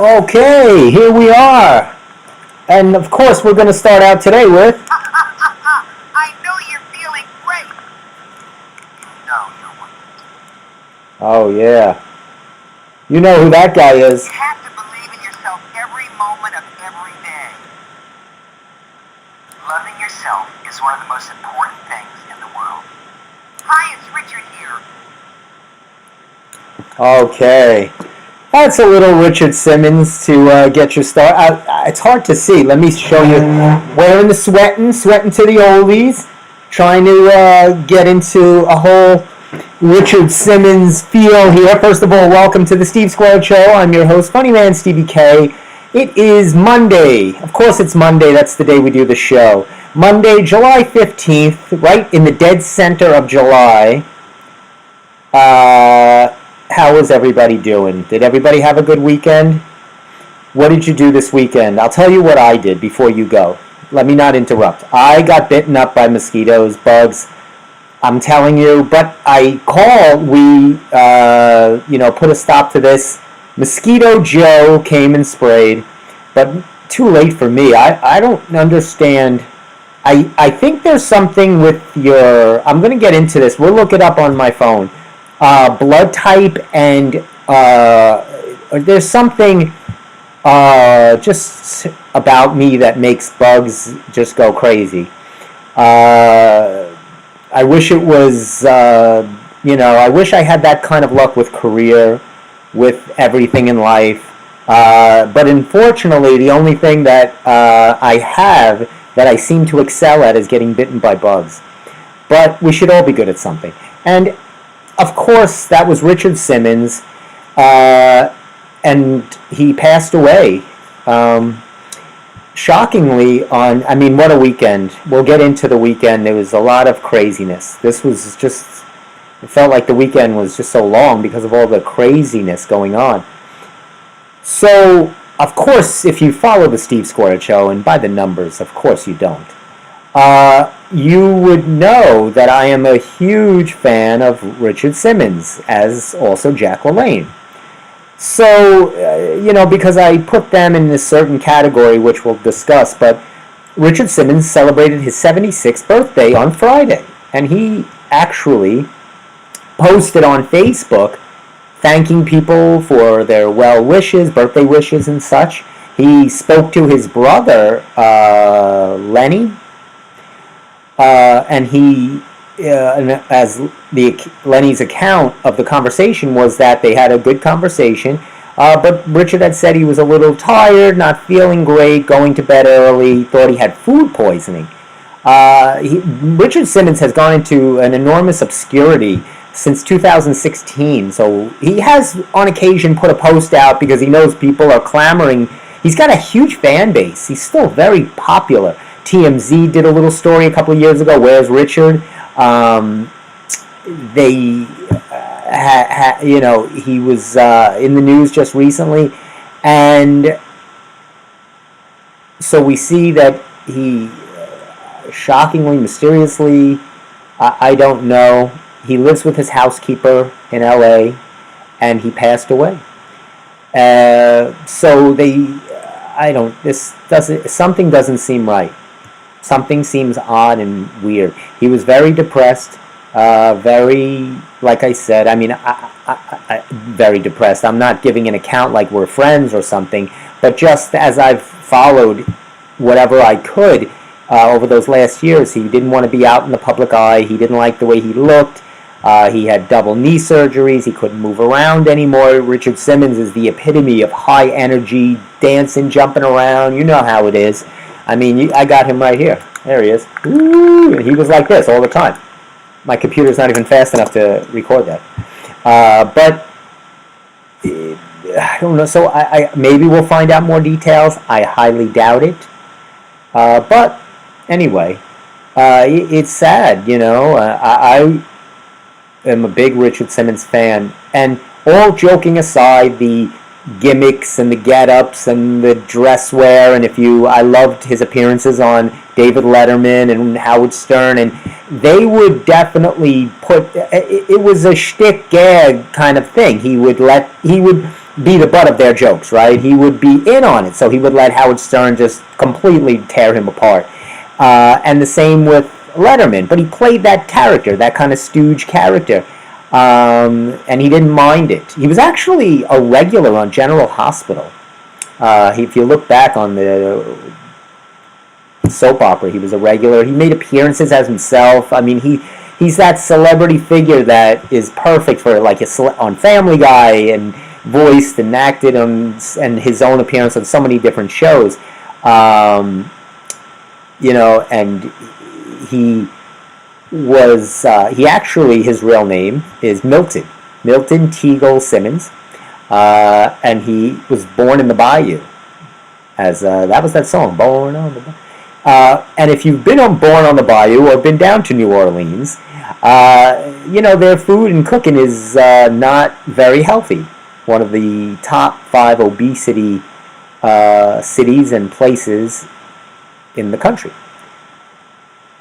Okay, here we are. And of course, we're going to start out today with... I know you're feeling great. No, you're wonderful. Oh, yeah. You know who that guy is. You have to believe in yourself every moment of every day. Loving yourself is one of the most important things in the world. Hi, it's Richard here. Okay. That's a little Richard Simmons to get your start. It's hard to see. Let me show you. Wearing the sweating to the oldies. Trying to get into a whole Richard Simmons feel here. First of all, welcome to the Steve Squared Show. I'm your host, Funny Man Stevie K. It is Monday. Of course it's Monday. That's the day we do the show. Monday, July 15th, right in the dead center of July. How is everybody doing? Did everybody have a good weekend? What did you do this weekend? I'll tell you what I did before you go. Let me not interrupt. I got bitten up by mosquitoes, bugs. I'm telling you, but I called. We, put a stop to this. Mosquito Joe came and sprayed, but too late for me. I don't understand. I think there's something with your... I'm going to get into this. We'll look it up on my phone. Blood type, and there's something just about me that makes bugs just go crazy. I wish it was, I wish I had that kind of luck with career, with everything in life. But unfortunately, the only thing that I have that I seem to excel at is getting bitten by bugs. But we should all be good at something. And of course, that was Richard Simmons, and he passed away. Shockingly, what a weekend. We'll get into the weekend. There was a lot of craziness. This was just, it felt like the weekend was just so long because of all the craziness going on. So, of course, if you follow the Steve Squared Show, and by the numbers, of course you don't, you would know that I am a huge fan of Richard Simmons, as also Jack LaLanne. So, because I put them in this certain category, which we'll discuss, but Richard Simmons celebrated his 76th birthday on Friday, and he actually posted on Facebook thanking people for their well wishes, birthday wishes and such. He spoke to his brother, Lenny, and he and as Lenny's account of the conversation was that they had a good conversation, but Richard had said he was a little tired, not feeling great, going to bed early, thought he had food poisoning. Richard Simmons has gone into an enormous obscurity since 2016, so he has on occasion put a post out because he knows people are clamoring. He's got a huge fan base. He's still very popular. TMZ did a little story a couple of years ago, Where's Richard? He was in the news just recently, and so we see that he shockingly, mysteriously, I don't know, he lives with his housekeeper in LA, and he passed away. Something doesn't seem right. Something seems odd and weird. He was very depressed, like I said, very depressed. I'm not giving an account like we're friends or something, but just as I've followed whatever I could over those last years, he didn't want to be out in the public eye. He didn't like the way he looked. He had double knee surgeries. He couldn't move around anymore. Richard Simmons is the epitome of high energy, dancing, jumping around. You know how it is. I got him right here. There he is. Ooh, and he was like this all the time. My computer's not even fast enough to record that. But I don't know. So I maybe we'll find out more details. I highly doubt it. But anyway, it's sad. I am a big Richard Simmons fan, and all joking aside, the gimmicks and the get-ups and the dress wear, and I loved his appearances on David Letterman and Howard Stern, and they would definitely it was a shtick gag kind of thing. He would be the butt of their jokes, right? He would be in on it, so he would let Howard Stern just completely tear him apart. And the same with Letterman, but he played that character, that kind of stooge character. And he didn't mind it. He was actually a regular on General Hospital. If you look back on the soap opera, he was a regular. He made appearances as himself. He's that celebrity figure that is perfect for on Family Guy, and voiced and acted on, and his own appearance on so many different shows. And he was his real name is Milton Teagle Simmons, and he was born in the Bayou, as that was that song, Born on the Bayou. And if you've been Born on the Bayou or been down to New Orleans, their food and cooking is not very healthy. One of the top 5 obesity cities and places in the country.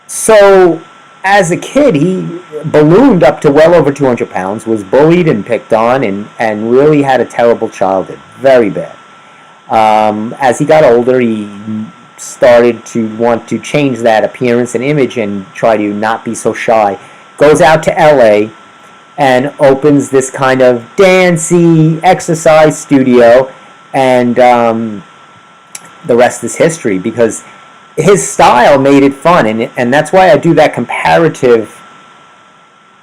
So, as a kid, he ballooned up to well over 200 pounds, was bullied and picked on, and really had a terrible childhood. Very bad. As he got older, he started to want to change that appearance and image and try to not be so shy. Goes out to LA and opens this kind of dancey exercise studio, and the rest is history, because his style made it fun, and that's why I do that comparative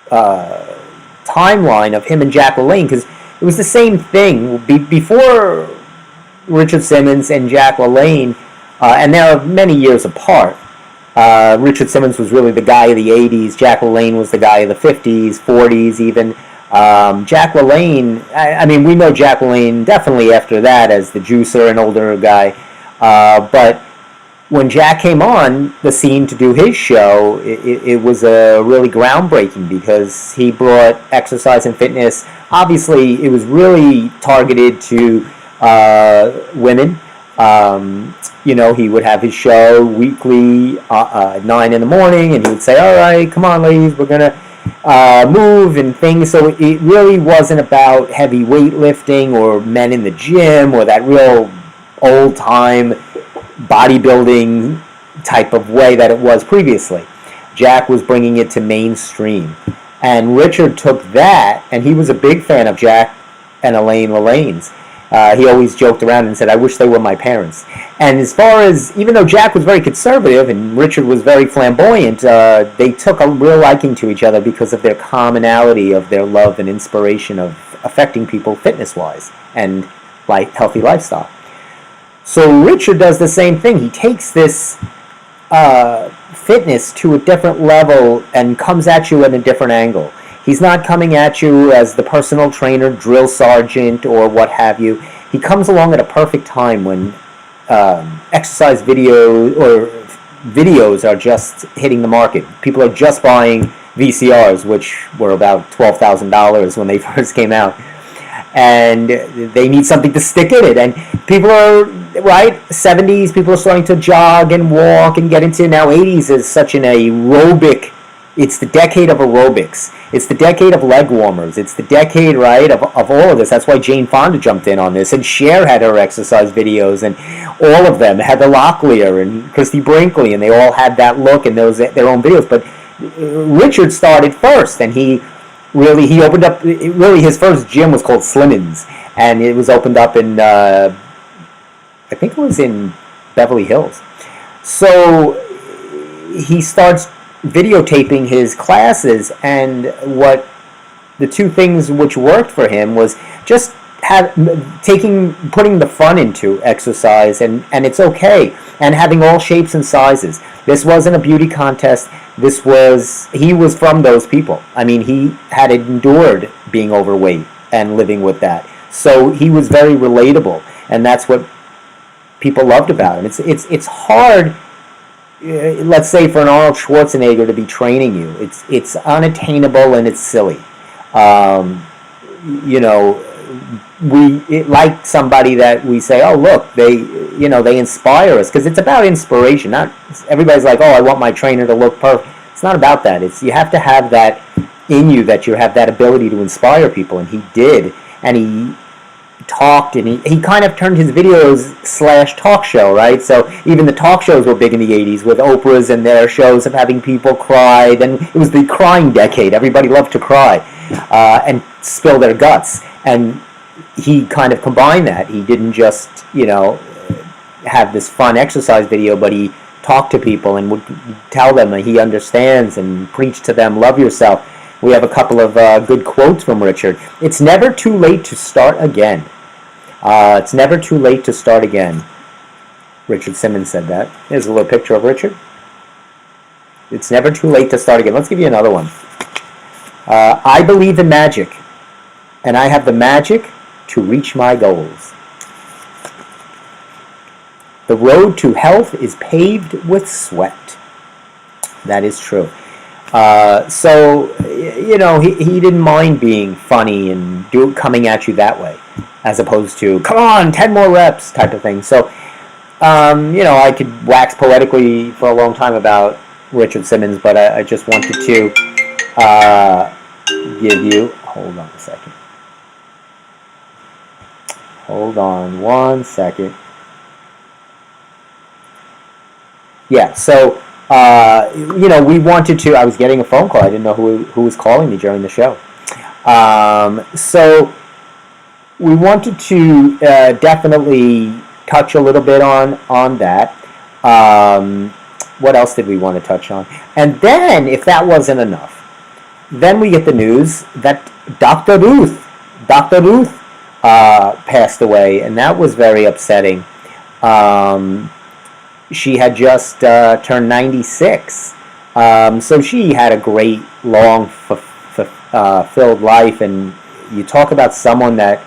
timeline of him and Jack LaLanne, because it was the same thing before Richard Simmons and Jack LaLanne, and they're many years apart. Richard Simmons was really the guy of the 80s. Jack LaLanne was the guy of the 50s, 40s even. Jack LaLanne, we know Jack LaLanne definitely after that as the juicer, an older guy. But when Jack came on the scene to do his show, it was really groundbreaking, because he brought exercise and fitness. Obviously, it was really targeted to women. He would have his show weekly at 9 in the morning, and he would say, all right, come on, ladies, we're going to move and things. So it really wasn't about heavy weightlifting or men in the gym or that real old-time bodybuilding type of way that it was previously. Jack was bringing it to mainstream. And Richard took that, and he was a big fan of Jack and Elaine LaLanne's. He always joked around and said, "I wish they were my parents." And as far as, even though Jack was very conservative and Richard was very flamboyant, they took a real liking to each other because of their commonality of their love and inspiration of affecting people fitness-wise and like healthy lifestyle. So Richard does the same thing. He takes this fitness to a different level and comes at you at a different angle. He's not coming at you as the personal trainer, drill sergeant, or what have you. He comes along at a perfect time when exercise videos are just hitting the market. People are just buying VCRs, which were about $12,000 when they first came out. And they need something to stick in it. And people are, right, 70s, people are starting to jog and walk and get into, now 80s is such an aerobic, it's the decade of aerobics. It's the decade of leg warmers. It's the decade, right, of all of this. That's why Jane Fonda jumped in on this. And Cher had her exercise videos, and all of them, Heather Locklear and Christy Brinkley, and they all had that look and those their own videos. But Richard started first, and he opened up, really his first gym was called Slimmins, and it was opened up in, I think it was in Beverly Hills. So he starts videotaping his classes, and what the two things which worked for him was just putting the fun into exercise, and it's okay, and having all shapes and sizes. This wasn't a beauty contest. He was from those people. I mean, he had endured being overweight and living with that. So he was very relatable, and that's what people loved about him. It's hard, let's say, for an Arnold Schwarzenegger to be training you. It's unattainable and it's silly. Like somebody that we say, oh look, they inspire us, because it's about inspiration. Not everybody's like, oh, I want my trainer to look perfect. It's not about that. It's, you have to have that in you, that you have that ability to inspire people, and he did. And he talked, and he kind of turned his videos / talk show, right? So even the talk shows were big in the 80s with Oprah's and their shows of having people cry. Then it was the crying decade. Everybody loved to cry and spill their guts. And he kind of combined that. He didn't just, have this fun exercise video, but he talked to people and would tell them that he understands and preach to them, love yourself. We have a couple of good quotes from Richard. It's never too late to start again. It's never too late to start again. Richard Simmons said that. Here's a little picture of Richard. It's never too late to start again. Let's give you another one. I believe in magic, and I have the magic to reach my goals. The road to health is paved with sweat. That is true. So, he didn't mind being funny and coming at you that way, as opposed to, come on, 10 more reps type of thing. So, I could wax poetically for a long time about Richard Simmons, but I just wanted to give you, hold on a second. Hold on 1 second. Yeah, so, we wanted to, I was getting a phone call. I didn't know who was calling me during the show. So we wanted to definitely touch a little bit on that. What else did we want to touch on? And then, if that wasn't enough, then we get the news that Dr. Ruth passed away, and that was very upsetting. She had just turned 96, so she had a great, long, filled life. And you talk about someone that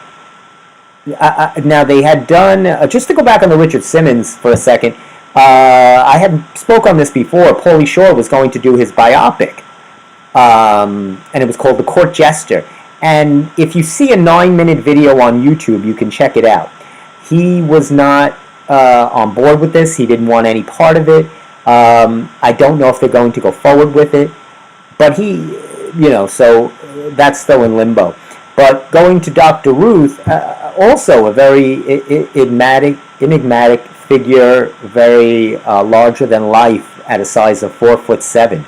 now they had done, just to go back on the Richard Simmons for a second, I had spoke on this before. Pauly Shore was going to do his biopic, and it was called The Court Jester. And if you see a 9-minute video on YouTube, you can check it out. He was not on board with this. He didn't want any part of it. I don't know if they're going to go forward with it, but so that's still in limbo. But going to Dr. Ruth, also a very enigmatic figure, very larger than life at a size of 4'7".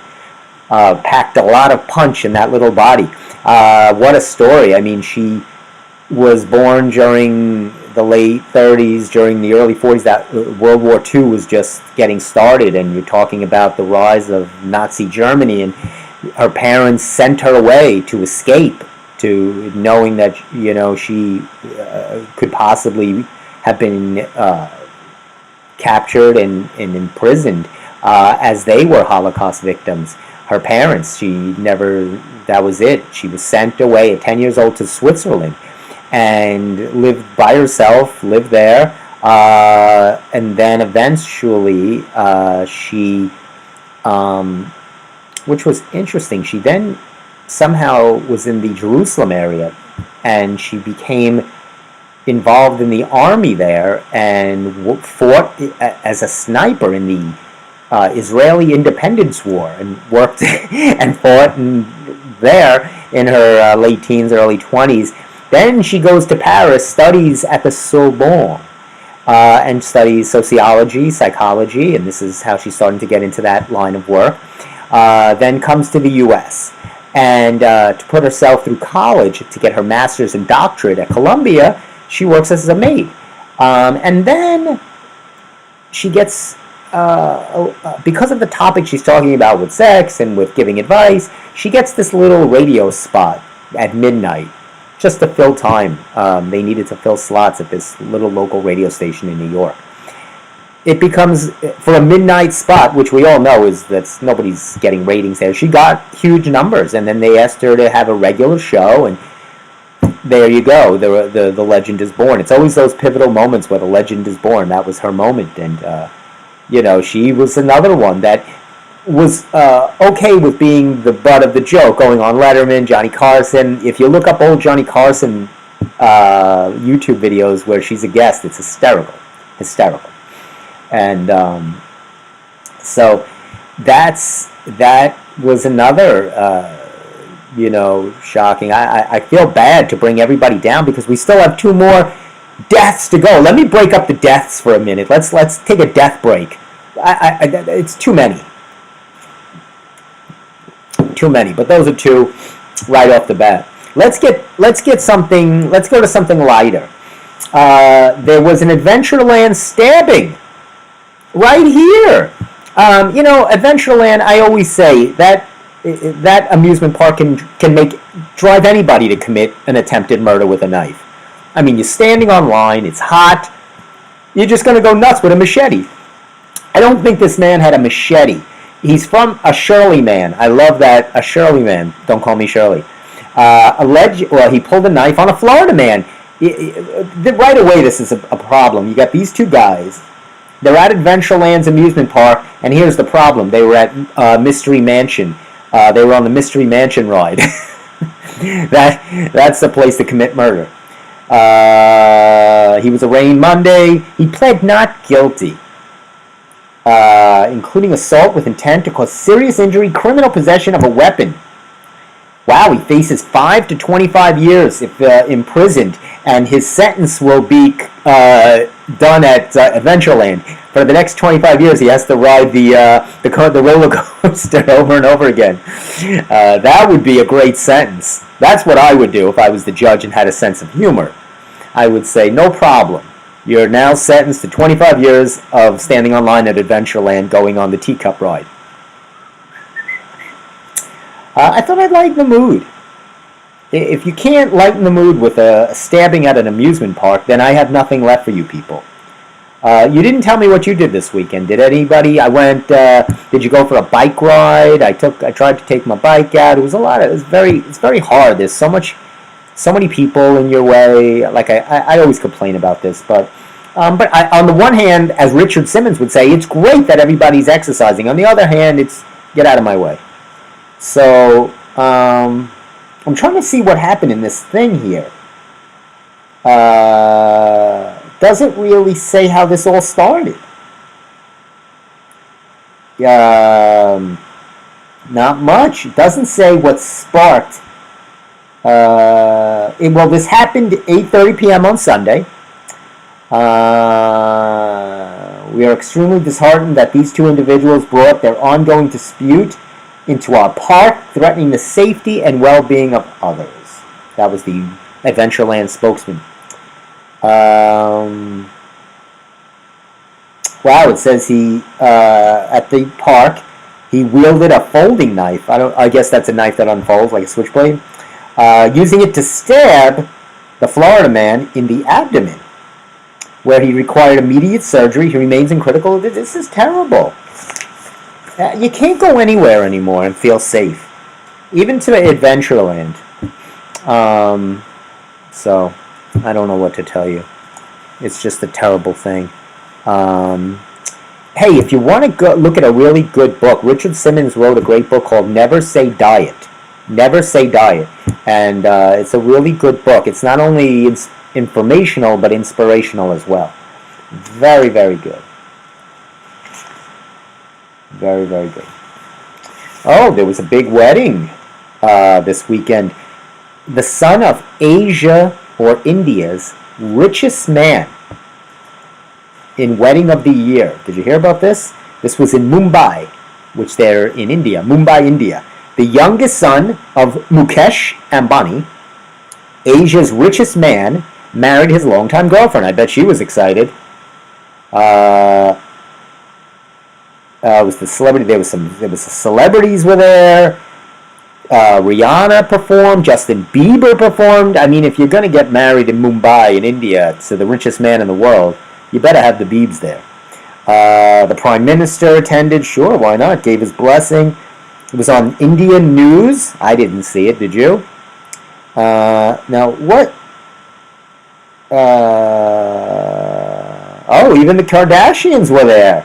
Packed a lot of punch in that little body. What a story. I mean, she was born during the late 30s, during the early 40s, that World War II was just getting started, and you're talking about the rise of Nazi Germany, and her parents sent her away to escape, to knowing that she could possibly have been captured and imprisoned as they were Holocaust victims. Her parents, that was it. She was sent away at 10 years old to Switzerland and lived by herself, lived there, and then eventually she, which was interesting, she then somehow was in the Jerusalem area, and she became involved in the army there and fought as a sniper in the Israeli Independence War, and worked and fought there in her late teens, early 20s. Then she goes to Paris, studies at the Sorbonne, and studies sociology, psychology, and this is how she's starting to get into that line of work. Then comes to the U.S. and to put herself through college to get her master's and doctorate at Columbia, she works as a maid. And then she gets, because of the topic she's talking about with sex and with giving advice, she gets this little radio spot at midnight just to fill time. They needed to fill slots at this little local radio station in New York. It becomes, for a midnight spot, which we all know is that nobody's getting ratings there, she got huge numbers, and then they asked her to have a regular show, and there you go, the legend is born. It's always those pivotal moments where the legend is born. That was her moment, and she was another one that was okay with being the butt of the joke, going on Letterman, Johnny Carson. If you look up old Johnny Carson YouTube videos where she's a guest, it's hysterical. And so that was another shocking. I feel bad to bring everybody down because we still have 2 more deaths to go. Let me break up the deaths for a minute. Let's take a death break. It's too many. But those are 2 right off the bat. Let's go to something lighter. There was an Adventureland stabbing right here. Adventureland, I always say that amusement park can drive anybody to commit an attempted murder with a knife. I mean, you're standing on line, it's hot, you're just going to go nuts with a machete. I don't think this man had a machete. He's from a Shirley man. I love that, a Shirley man. Don't call me Shirley. He pulled a knife on a Florida man. Right away, this is a problem. You got these 2 guys. They're at Adventureland's amusement park, and here's the problem. They were at Mystery Mansion. They were on the Mystery Mansion ride. That's the place to commit murder. He was arraigned Monday. He pled not guilty, including assault with intent to cause serious injury, criminal possession of a weapon. Wow, he faces 5 to 25 years if imprisoned, and his sentence will be done at Adventureland. For the next 25 years, he has to ride the roller coaster over and over again. That would be a great sentence. That's what I would do if I was the judge and had a sense of humor. I would say, no problem. You're now sentenced to 25 years of standing on line at Adventureland going on the teacup ride. I thought I'd lighten the mood. If you can't lighten the mood with a stabbing at an amusement park, then I have nothing left for you people. You didn't tell me what you did this weekend. Did anybody? Did you go for a bike ride? I tried to take my bike out. It's very hard. There's so many people in your way. Like I always complain about this, but on the one hand, as Richard Simmons would say, it's great that everybody's exercising. On the other hand, it's get out of my way. So I'm trying to see what happened in this thing here. Doesn't really say how this all started. Not much. It doesn't say what sparked. This happened at 8:30 p.m. on Sunday. We are extremely disheartened that these 2 individuals brought their ongoing dispute into our park, threatening the safety and well-being of others. That was the Adventureland spokesman. Wow, it says he at the park he wielded a folding knife. I guess that's a knife that unfolds like a switchblade. Using it to stab the Florida man in the abdomen, where he required immediate surgery. He remains in critical. This is terrible. You can't go anywhere anymore and feel safe, even to Adventureland. So I don't know what to tell you. It's just a terrible thing. Hey, if you want to go look at a really good book, Richard Simmons wrote a great book called Never Say Diet. Never Say Diet. And it's a really good book. It's not only informational, but inspirational as well. Very, very good. Very, very good. Oh, there was a big wedding this weekend. The son of Asia or India's richest man in wedding of the year. Did you hear about this? This was in Mumbai, which they're in India. Mumbai, India. The youngest son of Mukesh Ambani, Asia's richest man, married his longtime girlfriend. I bet she was excited. It was the celebrity. There was celebrities were there. Rihanna performed. Justin Bieber performed. I mean, if you're going to get married in Mumbai, in India, to the richest man in the world, you better have the Biebs there. The Prime Minister attended. Sure, why not? Gave his blessing. It was on Indian news. I didn't see it. Did you? Now, what? Oh, even the Kardashians were there.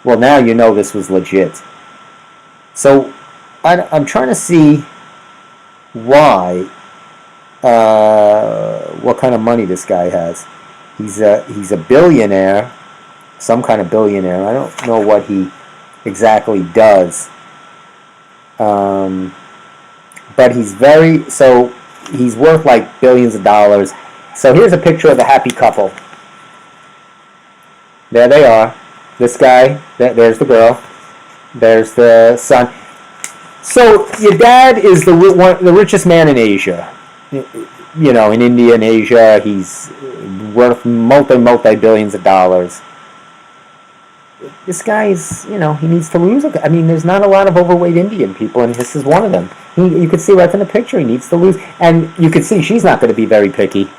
Well, now you know this was legit. So, I'm trying to see why, what kind of money this guy has. He's a billionaire, some kind of billionaire. I don't know what he exactly does. But he's he's worth like billions of dollars. So here's a picture of the happy couple. There they are. This guy, there's the girl, there's the son. So your dad is the richest man in Asia. You know, in India and Asia, he's worth multi-billions of dollars. This guy's, he needs to lose. I mean, there's not a lot of overweight Indian people, and this is one of them. You could see right from the picture, he needs to lose. And you could see she's not going to be very picky.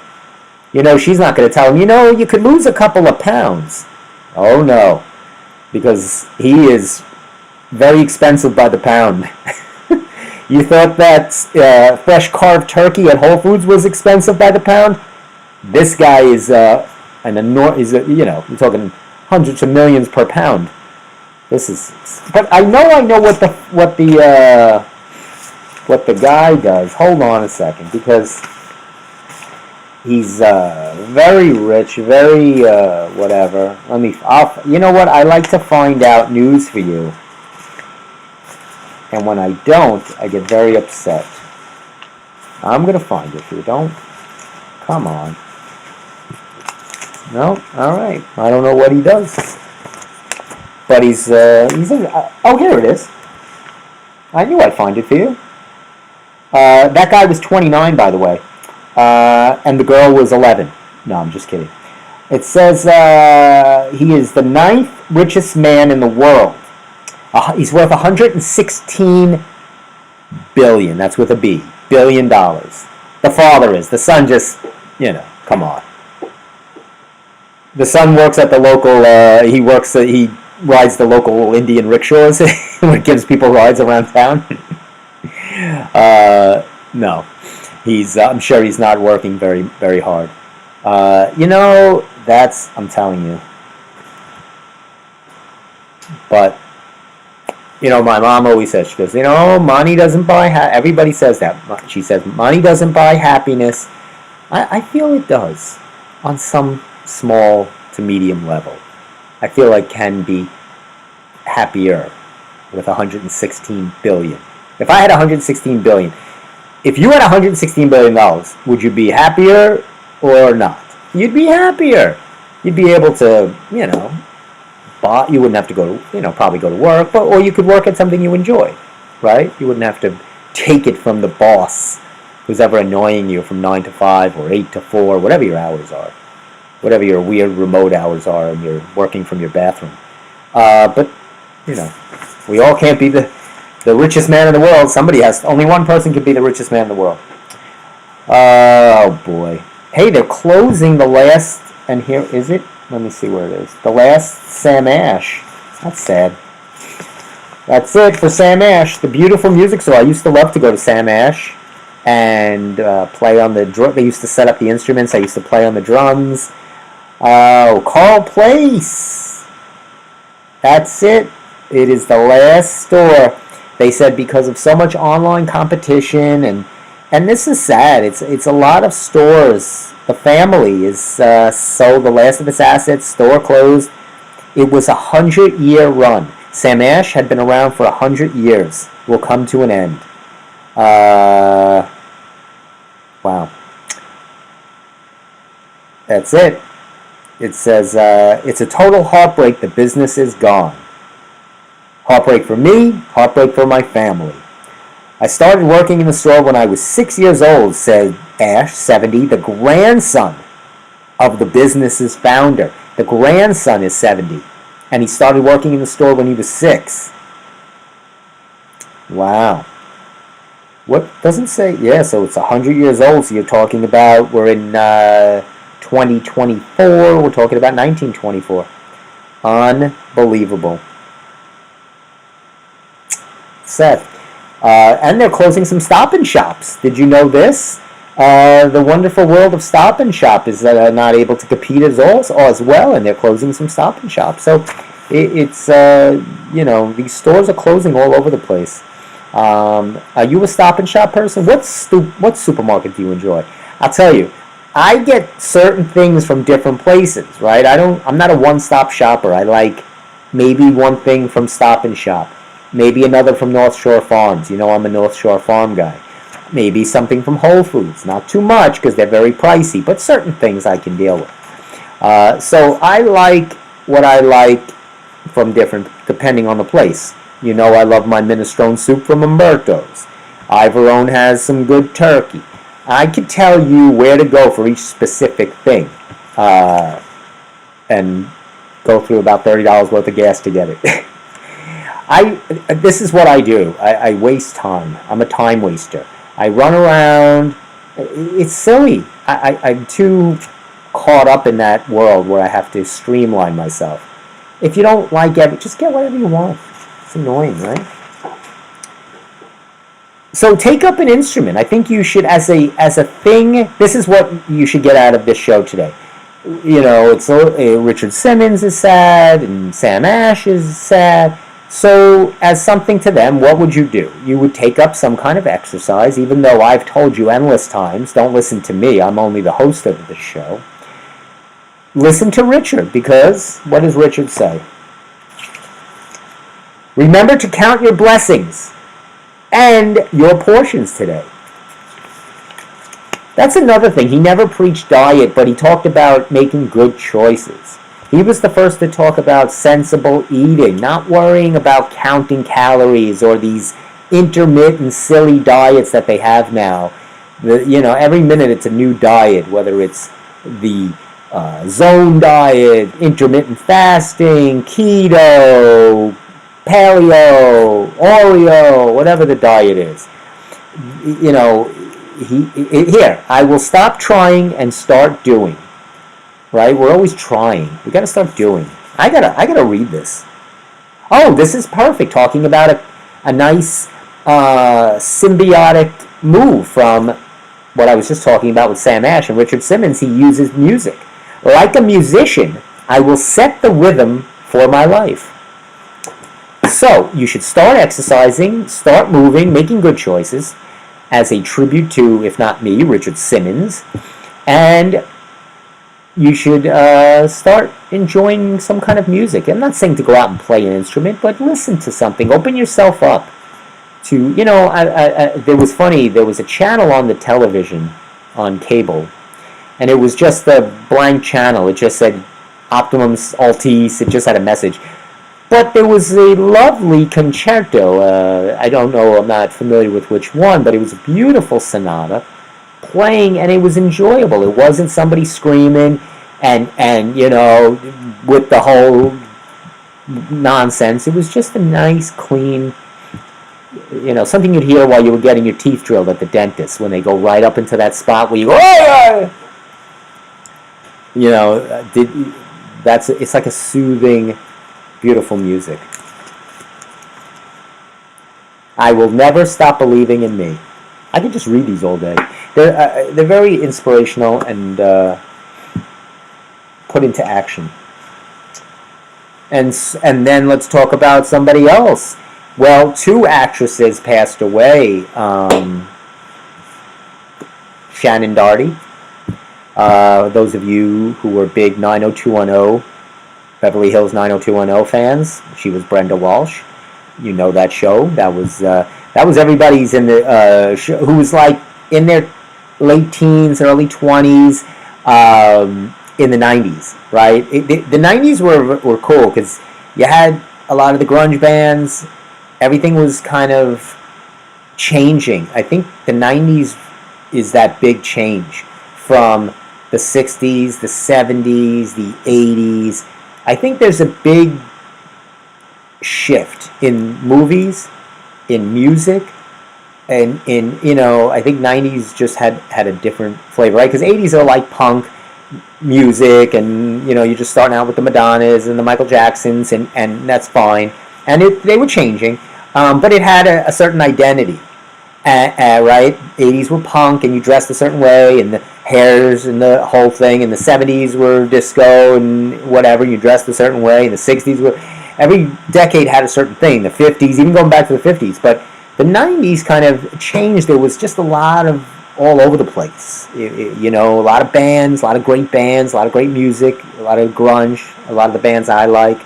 She's not going to tell him, you could lose a couple of pounds. Oh, no. Because he is very expensive by the pound. You thought that fresh carved turkey at Whole Foods was expensive by the pound? This guy is you're talking hundreds of millions per pound. But I know what the guy does. Hold on a second, because he's very rich, very whatever. You know what? I like to find out news for you. And when I don't, I get very upset. I'm going to find it for you. Don't. Come on. No? All right. I don't know what he does. But he's here it is. I knew I'd find it for you. That guy was 29, by the way. And the girl was 11. No, I'm just kidding. It says he is the 9th richest man in the world. He's worth $116 billion. That's with a B. $1 billion. The father is. The son just, come on. The son works at the local, he rides the local Indian rickshaws and gives people rides around town. No. I'm sure he's not working very, very hard. I'm telling you. But, my mom always says, she goes, money doesn't buy, everybody says that. She says, money doesn't buy happiness. I feel it does on some small to medium level. I feel I can be happier with $116 billion. If I had $116 billion, if you had $116 billion, would you be happier or not? You'd be happier. You'd be able to, you wouldn't have to go to, probably go to work, or you could work at something you enjoy, right? You wouldn't have to take it from the boss who's ever annoying you from 9 to 5 or 8 to 4, whatever your hours are. whatever your weird remote hours are and you're working from your bathroom. But, you know, we all can't be the richest man in the world. Only one person can be the richest man in the world. Oh, boy. Hey, they're closing the last, and here, is it? Let me see where it is. The last Sam Ash. That's sad. That's it for Sam Ash, the beautiful music store. I used to love to go to Sam Ash and play on the drum. They used to set up the instruments. I used to play on the drums. Oh, Carl Place. That's it. It is the last store. They said because of so much online competition, and this is sad. It's a lot of stores. The family is sold the last of its assets. Store closed. It was a 100-year run. Sam Ash had been around for 100 years. Will come to an end. Wow. That's it. It says, it's a total heartbreak. The business is gone. Heartbreak for me, heartbreak for my family. I started working in the store when I was 6 years old, said Ash, 70, the grandson of the business's founder. The grandson is 70. And he started working in the store when he was 6. Wow. What doesn't say? Yeah, so it's 100 years old. So you're talking about, we're in 2024. We're talking about 1924. Unbelievable. Sad. And they're closing some Stop and Shops. Did you know this? The wonderful world of Stop and Shop is not able to compete as well, and they're closing some Stop and Shop. So it's these stores are closing all over the place. Are you a Stop and Shop person? What supermarket do you enjoy? I'll tell you, I get certain things from different places, right? I'm not a one-stop shopper. I like maybe one thing from Stop and Shop, maybe another from North Shore Farms. You know, I'm a North Shore Farm guy. Maybe something from Whole Foods. Not too much because they're very pricey, but certain things I can deal with. So I like what I like from different, depending on the place. You know, I love my minestrone soup from Umberto's. Ivorone has some good turkey. I could tell you where to go for each specific thing, and go through about $30 worth of gas to get it. This is what I do. I waste time. I'm a time waster. I run around. It's silly. I'm too caught up in that world where I have to streamline myself. If you don't like just get whatever you want. It's annoying, right? So take up an instrument. I think you should, as a thing, this is what you should get out of this show today. You know, Richard Simmons is sad, and Sam Ash is sad. So, as something to them, what would you do? You would take up some kind of exercise, even though I've told you endless times, don't listen to me, I'm only the host of the show. Listen to Richard, because what does Richard say? Remember to count your blessings and your portions today. That's another thing. He never preached diet, but he talked about making good choices. He was the first to talk about sensible eating, not worrying about counting calories or these intermittent, silly diets that they have now. Every minute it's a new diet, whether it's the zone diet, intermittent fasting, keto, paleo, Oreo, whatever the diet is. Here, I will stop trying and start doing. Right? We're always trying. We got to start doing. I gotta read this. Oh, this is perfect. Talking about a nice symbiotic move from what I was just talking about with Sam Ash and Richard Simmons. He uses music. Like a musician, I will set the rhythm for my life. So, you should start exercising, start moving, making good choices as a tribute to, if not me, Richard Simmons. And you should start enjoying some kind of music. I'm not saying to go out and play an instrument, but listen to something. Open yourself up to, there was a channel on the television on cable, and it was just a blank channel. It just said Optimum Altice. It just had a message. But there was a lovely concerto. I don't know, I'm not familiar with which one, but it was a beautiful sonata playing, and it was enjoyable. It wasn't somebody screaming. and with the whole nonsense. It was just a nice, clean, something you'd hear while you were getting your teeth drilled at the dentist when they go right up into that spot where you go, oh, it's like a soothing, beautiful music. I will never stop believing in me. I could just read these all day. They're very inspirational and put into action. And then let's talk about somebody else. Well, two actresses passed away. Shannon Doherty. Those of you who were big 90210, Beverly Hills 90210 fans, she was Brenda Walsh. You know that show. That was everybody's in the show, who was like in their late teens, early 20s, in the 90s, right? The 90s were cool because you had a lot of the grunge bands. Everything was kind of changing. I think the 90s is that big change from the 60s, the 70s, the 80s. I think there's a big shift in movies, in music, and in, I think 90s just had a different flavor, right? Because 80s are like punk music, and you're just starting out with the Madonnas and the Michael Jacksons, and that's fine. And they were changing, but it had a certain identity, right? 80s were punk, and you dressed a certain way, and the hairs and the whole thing. And the 70s were disco and whatever, you dressed a certain way. And the 60s were, every decade had a certain thing. The 50s, even going back to the 50s, but the 90s kind of changed. There was just a lot of all over the place. A lot of bands, a lot of great bands, a lot of great music, a lot of grunge, a lot of the bands I like.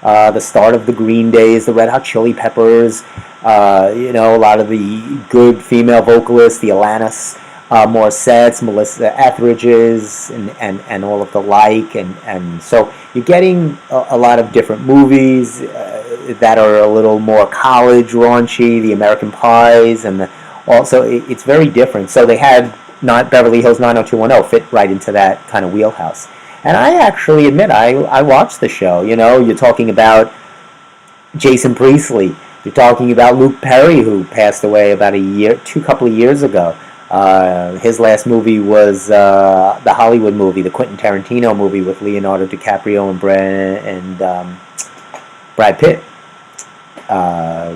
The start of the Green Days, the Red Hot Chili Peppers, a lot of the good female vocalists, the Alanis Morissettes, Melissa Etheridge's, and all of the like. And so you're getting a lot of different movies that are a little more college raunchy, the American Pies, and also it's very different. So they had not Beverly Hills 90210 fit right into that kind of wheelhouse. And I actually admit, I watched the show. You're talking about Jason Priestley. You're talking about Luke Perry, who passed away about couple of years ago. His last movie was the Hollywood movie, the Quentin Tarantino movie with Leonardo DiCaprio and Brad Pitt,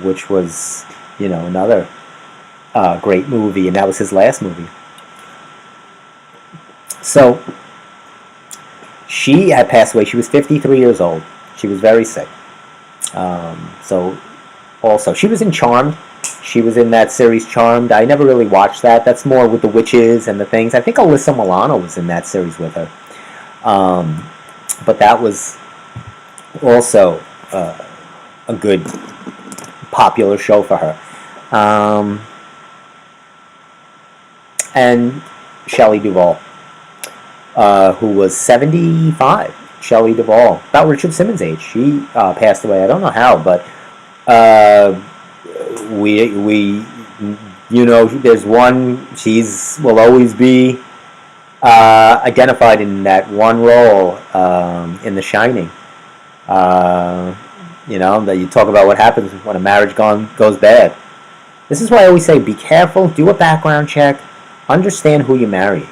which was, another great movie, and that was his last movie. So she had passed away. She was 53 years old. She was very sick. So also, she was in Charmed. She was in that series Charmed. I never really watched that. That's more with the witches and the things. I think Alyssa Milano was in that series with her. But that was also a good, popular show for her. And Shelley Duvall, who was 75. Shelley Duvall, about Richard Simmons' age. She passed away. I don't know how, but we there's one. Will always be identified in that one role in The Shining. That you talk about what happens when a marriage goes bad. This is why I always say, be careful, do a background check, understand who you marry.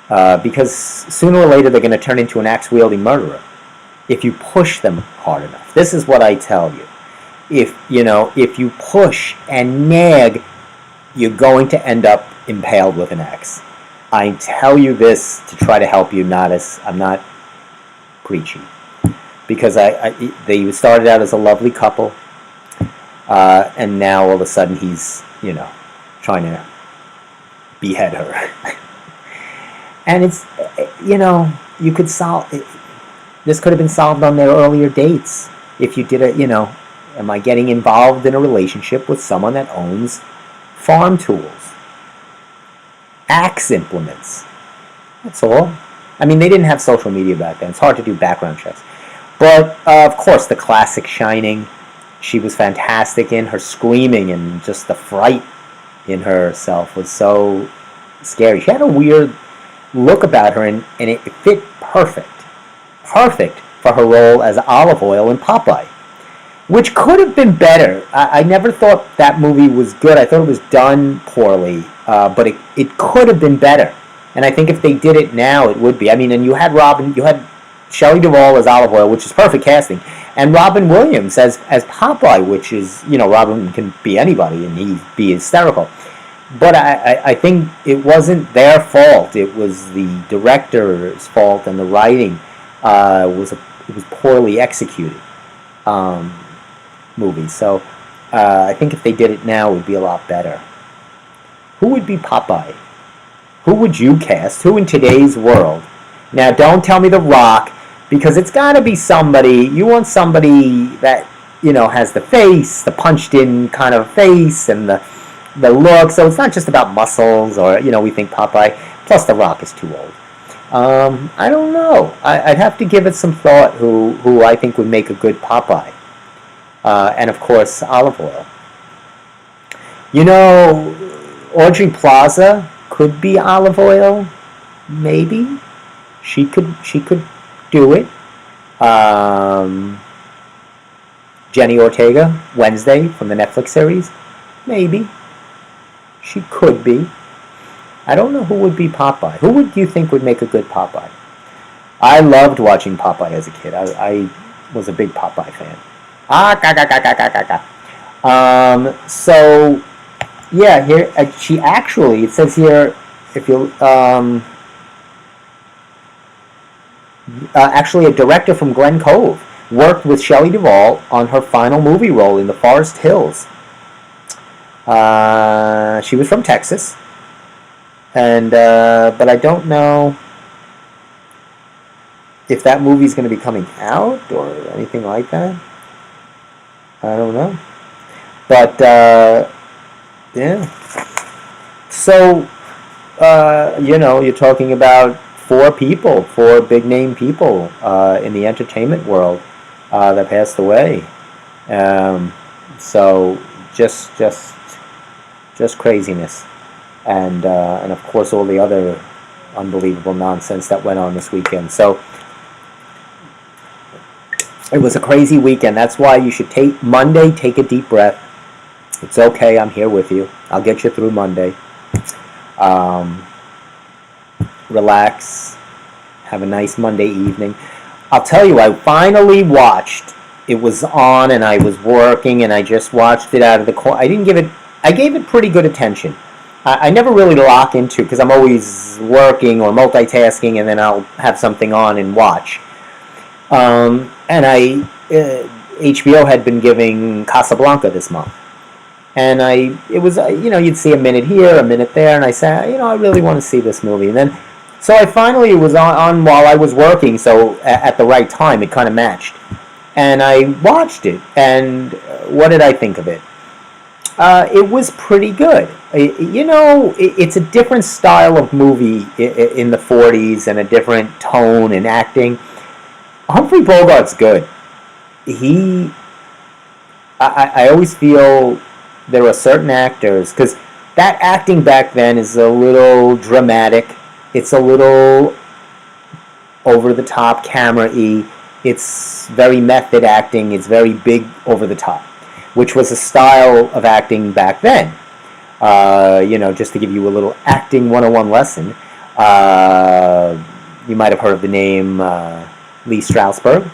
Because sooner or later they're going to turn into an axe-wielding murderer if you push them hard enough. This is what I tell you. If you push and nag, you're going to end up impaled with an axe. I tell you this to try to help you. I'm not preachy, because they started out as a lovely couple, and now all of a sudden he's trying to behead her. And it's, you could solve it. This could have been solved on their earlier dates. If you did am I getting involved in a relationship with someone that owns farm tools, axe implements? That's all. I mean, they didn't have social media back then. It's hard to do background checks. But, of course, the classic Shining, she was fantastic in. Her screaming and just the fright in herself was so scary. She had a weird look about her, and it fit perfect. Perfect for her role as Olive Oyl in Popeye, which could have been better. I never thought that movie was good. I thought it was done poorly, but it could have been better. And I think if they did it now, it would be. I mean, and you had Shelley Duvall as Olive Oyl, which is perfect casting, and Robin Williams as Popeye, which is, Robin can be anybody and he'd be hysterical. But I think it wasn't their fault. It was the director's fault, and the writing it was poorly executed movie. So I think if they did it now, it would be a lot better. Who would be Popeye? Who would you cast? Who in today's world? Now, don't tell me The Rock, because it's got to be somebody. You want somebody that has the face, the punched-in kind of face, and the look. So it's not just about muscles, or we think Popeye. Plus, The Rock is too old. I don't know. I'd have to give it some thought. Who I think would make a good Popeye, and of course Olive Oyl. Audrey Plaza could be Olive Oyl. Maybe she could do it. Jenny Ortega, Wednesday from the Netflix series. Maybe she could be. I don't know who would be Popeye. Who would you think would make a good Popeye? I loved watching Popeye as a kid. I was a big Popeye fan. So, yeah, here, she actually, it says here, if you, actually a director from Glen Cove worked with Shelley Duvall on her final movie role in The Forest Hills. She was from Texas. And but I don't know if that movie's going to be coming out or anything like that. I don't know. But yeah. So you're talking about four big name people in the entertainment world that passed away. So just craziness. And of course all the other unbelievable nonsense that went on this weekend. So it was a crazy weekend. That's why you should take a deep breath. It's okay. I'm here with you. I'll get you through Monday. Relax. Have a nice Monday evening. I'll tell you, I finally watched. It was on, and I was working, and I just watched it out of the corner. I gave it pretty good attention. I never really lock into, because I'm always working or multitasking, and then I'll have something on and watch. And HBO had been giving Casablanca this month. And it was, you'd see a minute here, a minute there, and I said, I really want to see this movie. And then, so I finally, it was on while I was working, so at the right time, it kind of matched. And I watched it, and what did I think of it? It was pretty good. It's a different style of movie in the 40s and a different tone and acting. Humphrey Bogart's good. I always feel there are certain actors, because that acting back then is a little dramatic. It's a little over-the-top, camera-y. It's very method acting. It's very big over-the-top, which was a style of acting back then. Just to give you a little acting 101 lesson, you might have heard of the name Lee Strasberg.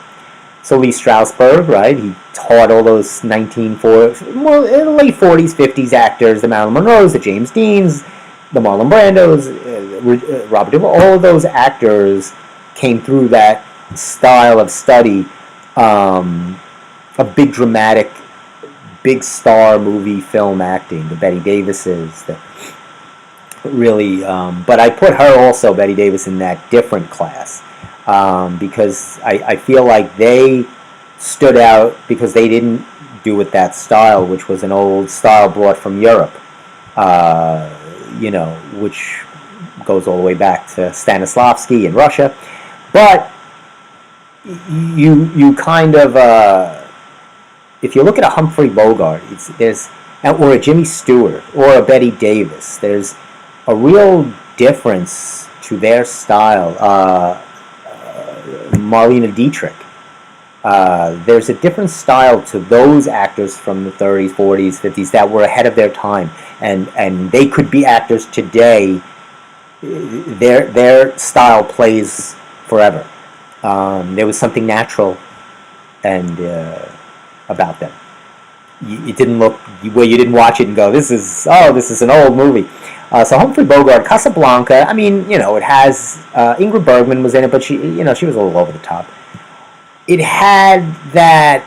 So Lee Strasberg, right, he taught all those late 40s, 50s actors, the Marilyn Monroes, the James Deans, the Marlon Brandos, Robert Duvall, all of those actors came through that style of study, a big dramatic, big star movie film acting, the Bette Davises, but I put her also, Bette Davis, in that different class, because I feel like they stood out because they didn't do it that style, which was an old style brought from Europe, which goes all the way back to Stanislavski in Russia. But you kind of, if you look at a Humphrey Bogart, or a Jimmy Stewart, or a Bette Davis, there's a real difference to their style. Marlene Dietrich. There's a different style to those actors from the 30s, 40s, 50s that were ahead of their time, and they could be actors today. Their style plays forever. There was something natural and about them. It didn't look where you didn't watch it and go, this is an old movie. So Humphrey Bogart, Casablanca. I mean, it has Ingrid Bergman was in it, but she was a little over the top. It had that,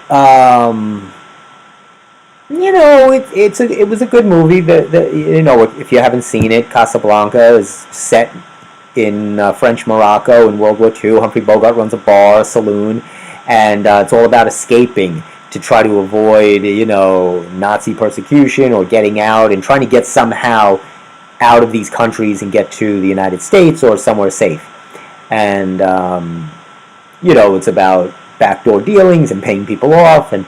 it was a good movie. If you haven't seen it, Casablanca is set in French Morocco in World War II. Humphrey Bogart runs a bar, a saloon, and it's all about escaping to try to avoid, Nazi persecution or getting out and trying to get somehow out of these countries and get to the United States or somewhere safe. And, it's about backdoor dealings and paying people off, and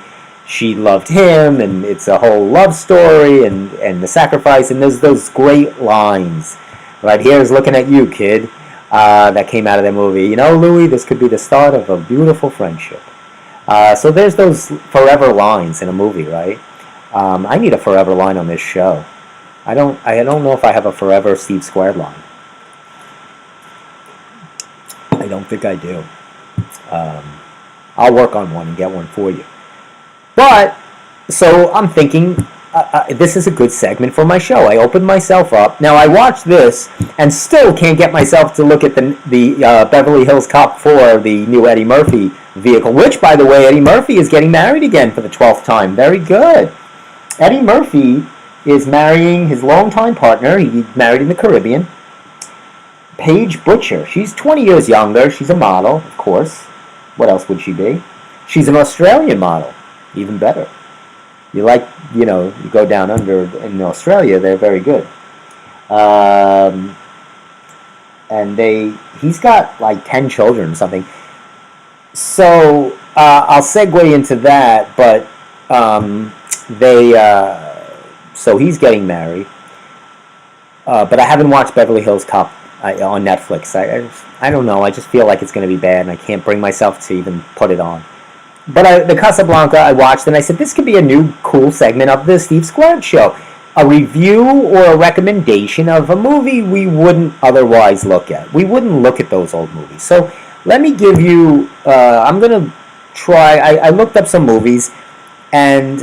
she loved him, and it's a whole love story and the sacrifice, and there's those great lines. Right here's looking at you, kid, that came out of the movie. Louis, this could be the start of a beautiful friendship. So there's those forever lines in a movie, right? I need a forever line on this show. I don't know if I have a forever Steve Squared line. I don't think I do. I'll work on one and get one for you. But, so I'm thinking, this is a good segment for my show. I opened myself up. Now, I watched this and still can't get myself to look at the Beverly Hills Cop 4, the new Eddie Murphy vehicle, which, by the way, Eddie Murphy is getting married again for the 12th time. Very good. Eddie Murphy is marrying his longtime partner. He married in the Caribbean. Paige Butcher. She's 20 years younger. She's a model, of course. What else would she be? She's an Australian model. Even better. You go down under in Australia, they're very good. And he's got like 10 children or something. So I'll segue into that, but so he's getting married. But I haven't watched Beverly Hills Cop on Netflix. I don't know. I just feel like it's going to be bad, and I can't bring myself to even put it on. But the Casablanca I watched, and I said, this could be a new cool segment of the Steve Squared Show. A review or a recommendation of a movie we wouldn't otherwise look at. We wouldn't look at those old movies. So let me give you, I'm going to try, I looked up some movies, and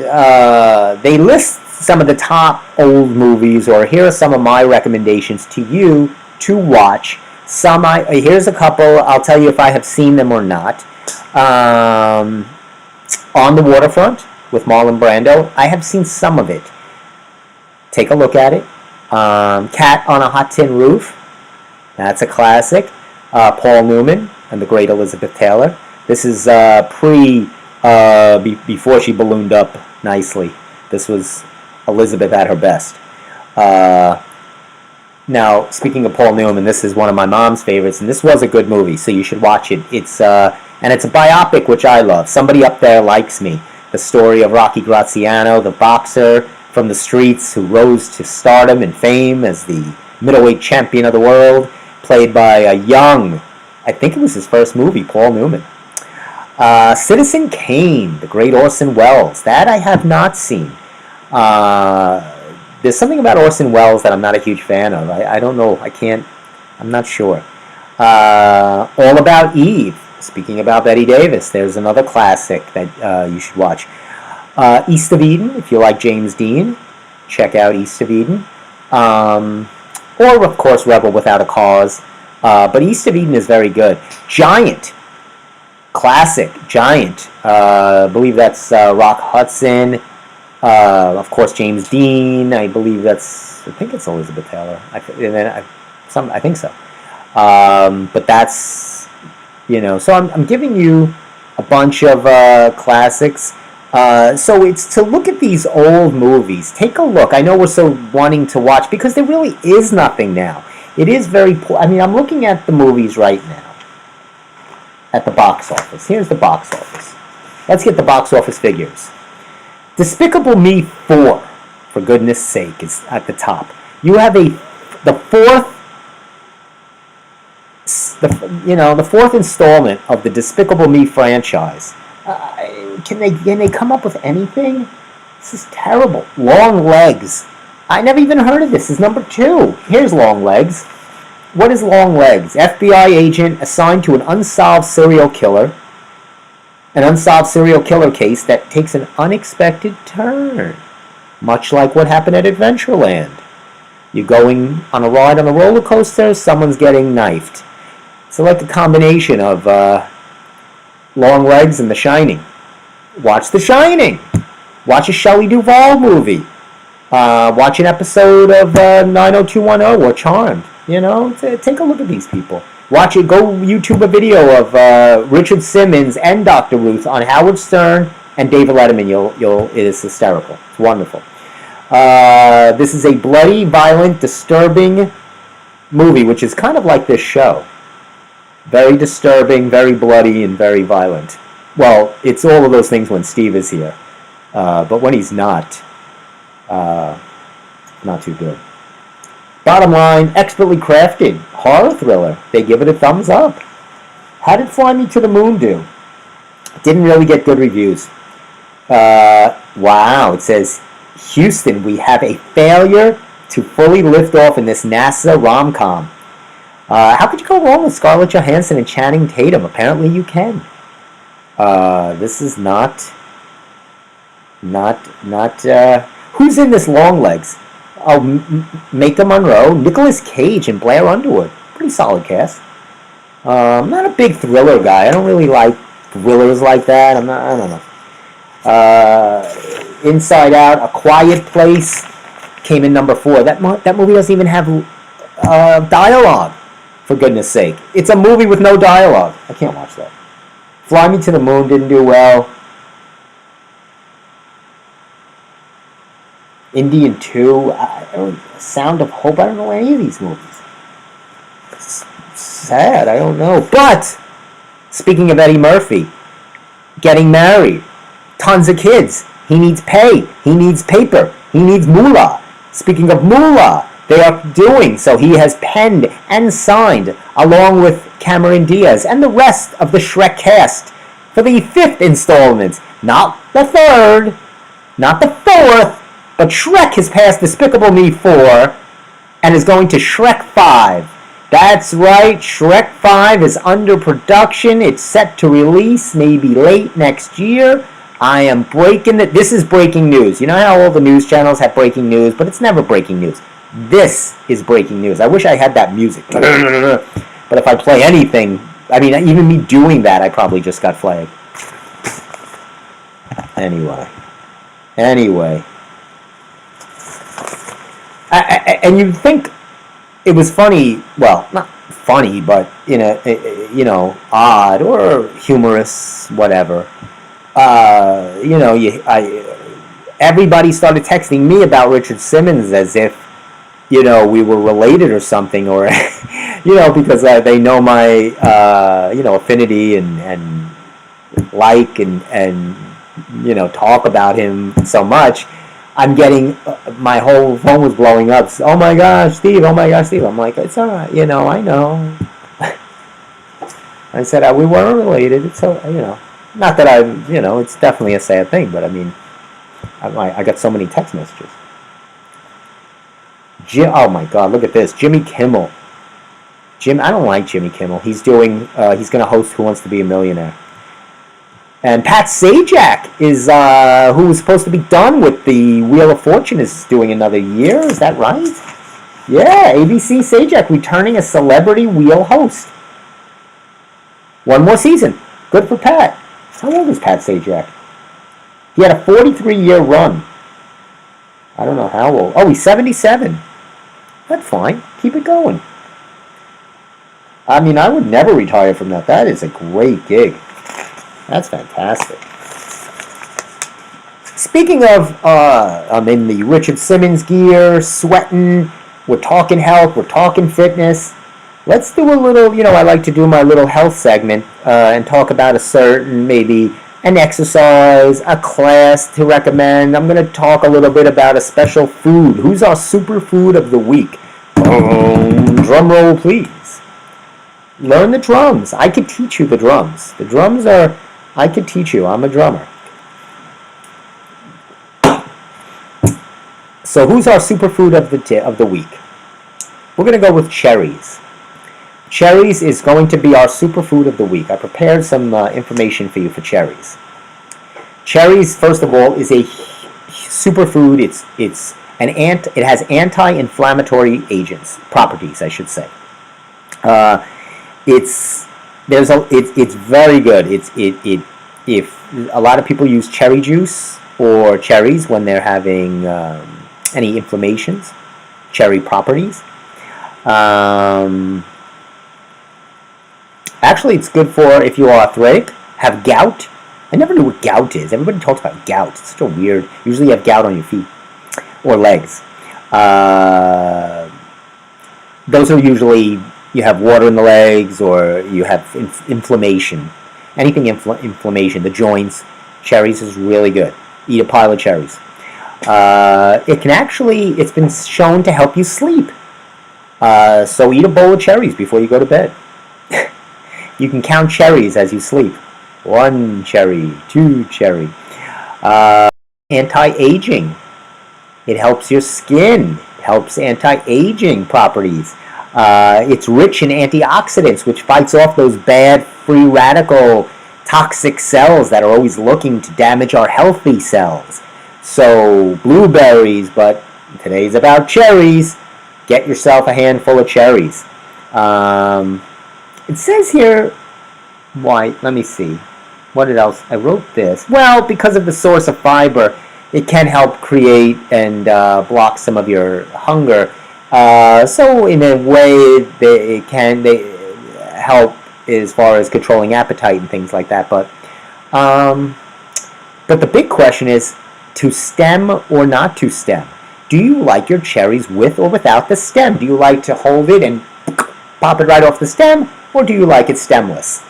they list some of the top old movies, or here are some of my recommendations to you to watch. Here's a couple. I'll tell you if I have seen them or not. On the Waterfront with Marlon Brando. I have seen some of it. Take a look at it. Cat on a Hot Tin Roof. That's a classic. Paul Newman and the great Elizabeth Taylor. This is before she ballooned up nicely. This was Elizabeth at her best. Now, speaking of Paul Newman, this is one of my mom's favorites, and this was a good movie, so you should watch it. It's a biopic, which I love. Somebody Up There Likes Me. The story of Rocky Graziano, the boxer from the streets who rose to stardom and fame as the middleweight champion of the world, played by a young, I think it was his first movie, Paul Newman. Citizen Kane, the great Orson Welles. That I have not seen. There's something about Orson Welles that I'm not a huge fan of. I don't know. I'm not sure. All About Eve. Speaking about Betty Davis, there's another classic that you should watch. East of Eden, if you like James Dean, check out East of Eden. Or, of course, Rebel Without a Cause. But East of Eden is very good. Giant. Classic. Giant. I believe that's Rock Hudson. Of course, James Dean. I think it's Elizabeth Taylor. I think so. But that's, so I'm giving you a bunch of classics. So it's to look at these old movies. Take a look. I know we're so wanting to watch because there really is nothing now. It is very poor. I mean, I'm looking at the movies right now at the box office. Here's the box office. Let's get the box office figures. Despicable Me 4, for goodness sake, is at the top. You have the the fourth installment of the Despicable Me franchise. Can they come up with anything? This is terrible. Long Legs. I never even heard of this. This is number 2. Here's Long Legs. What is Long Legs? FBI agent assigned to an unsolved serial killer. An unsolved serial killer case that takes an unexpected turn. Much like what happened at Adventureland. You're going on a ride on a roller coaster, someone's getting knifed. So like a combination of Long Legs and The Shining. Watch The Shining. Watch a Shelley Duvall movie. Watch an episode of 90210 or Charmed. Take a look at these people. Watch it. Go YouTube a video of Richard Simmons and Dr. Ruth on Howard Stern and David Letterman. It is hysterical. It's wonderful. This is a bloody, violent, disturbing movie, which is kind of like this show. Very disturbing, very bloody, and very violent. Well, it's all of those things when Steve is here. But when he's not too good. Bottom line, expertly crafted horror thriller. They give it a thumbs up. How did Fly Me to the Moon do? Didn't really get good reviews. Wow, it says, Houston, we have a failure to fully lift off in this NASA rom-com. How could you go wrong with Scarlett Johansson and Channing Tatum? Apparently you can. This is not, who's in this Long Legs? Oh, Maika Monroe, Nicolas Cage, and Blair Underwood. Pretty solid cast. I'm not a big thriller guy. I don't really like thrillers like that. I don't know. Inside Out, A Quiet Place came in number 4. That movie doesn't even have dialogue, for goodness sake. It's a movie with no dialogue. I can't watch that. Fly Me to the Moon didn't do well. Indian 2, Sound of Hope. I don't know any of these movies. It's sad. I don't know. But, speaking of Eddie Murphy, getting married, tons of kids. He needs pay. He needs paper. He needs moolah. Speaking of moolah, they are doing so. He has penned and signed, along with Cameron Diaz and the rest of the Shrek cast, for the 5th installment. Not the 3rd, not the 4th, but Shrek has passed Despicable Me 4 and is going to Shrek 5. That's right, Shrek 5 is under production. It's set to release maybe late next year. I am breaking it. This is breaking news. You know how all the news channels have breaking news, but it's never breaking news. This is breaking news. I wish I had that music. But if I play anything, I mean, even me doing that, I probably just got flagged. Anyway. And you'd think it was funny, well, not funny, but odd or humorous, whatever. Everybody started texting me about Richard Simmons as if, we were related or something, or, because they know my, affinity and like and talk about him so much. I'm getting, my whole phone was blowing up. Oh my gosh, Steve. I'm like, it's all right. I know. I said, we weren't related. It's so, not that it's definitely a sad thing, but I mean, I got so many text messages. Oh my God, look at this. Jimmy Kimmel. I don't like Jimmy Kimmel. He's going to host Who Wants to Be a Millionaire. And Pat Sajak is, who was supposed to be done with the Wheel of Fortune, is doing another year. Is that right? Yeah, ABC Sajak returning as celebrity wheel host. One more season. Good for Pat. How old is Pat Sajak? He had a 43-year run. I don't know how old. Oh, he's 77. That's fine. Keep it going. I mean, I would never retire from that. That is a great gig. That's fantastic. Speaking of, I'm in the Richard Simmons gear, sweating. We're talking health. We're talking fitness. Let's do a little, I like to do my little health segment and talk about a certain, maybe an exercise, a class to recommend. I'm going to talk a little bit about a special food. Who's our superfood of the week? Drum roll, please. Learn the drums. I could teach you the drums. The drums are, I could teach you. I'm a drummer. So who's our superfood of the week? We're going to go with cherries. Cherries is going to be our superfood of the week. I prepared some information for you for cherries. Cherries, first of all, is a superfood. It has anti-inflammatory agents, properties, I should say. It's very good. If a lot of people use cherry juice or cherries when they're having any inflammations, cherry properties. Actually, it's good for if you are arthritic, have gout. I never knew what gout is. Everybody talks about gout. It's such a weird. Usually, you have gout on your feet or legs. Those are usually you have water in the legs or you have inflammation. Anything inflammation, the joints. Cherries is really good. Eat a pile of cherries. It's been shown to help you sleep. So eat a bowl of cherries before you go to bed. You can count cherries as you sleep. 1 cherry, 2 cherry. Anti-aging. It helps your skin. It helps anti-aging properties. It's rich in antioxidants, which fights off those bad free radical toxic cells that are always looking to damage our healthy cells. So blueberries, but today's about cherries. Get yourself a handful of cherries. It says here, why? Let me see. What else? I wrote this. Well, because of the source of fiber, it can help create and block some of your hunger. So in a way, they help as far as controlling appetite and things like that. But the big question is to stem or not to stem. Do you like your cherries with or without the stem? Do you like to hold it and pop it right off the stem? Or do you like it stemless?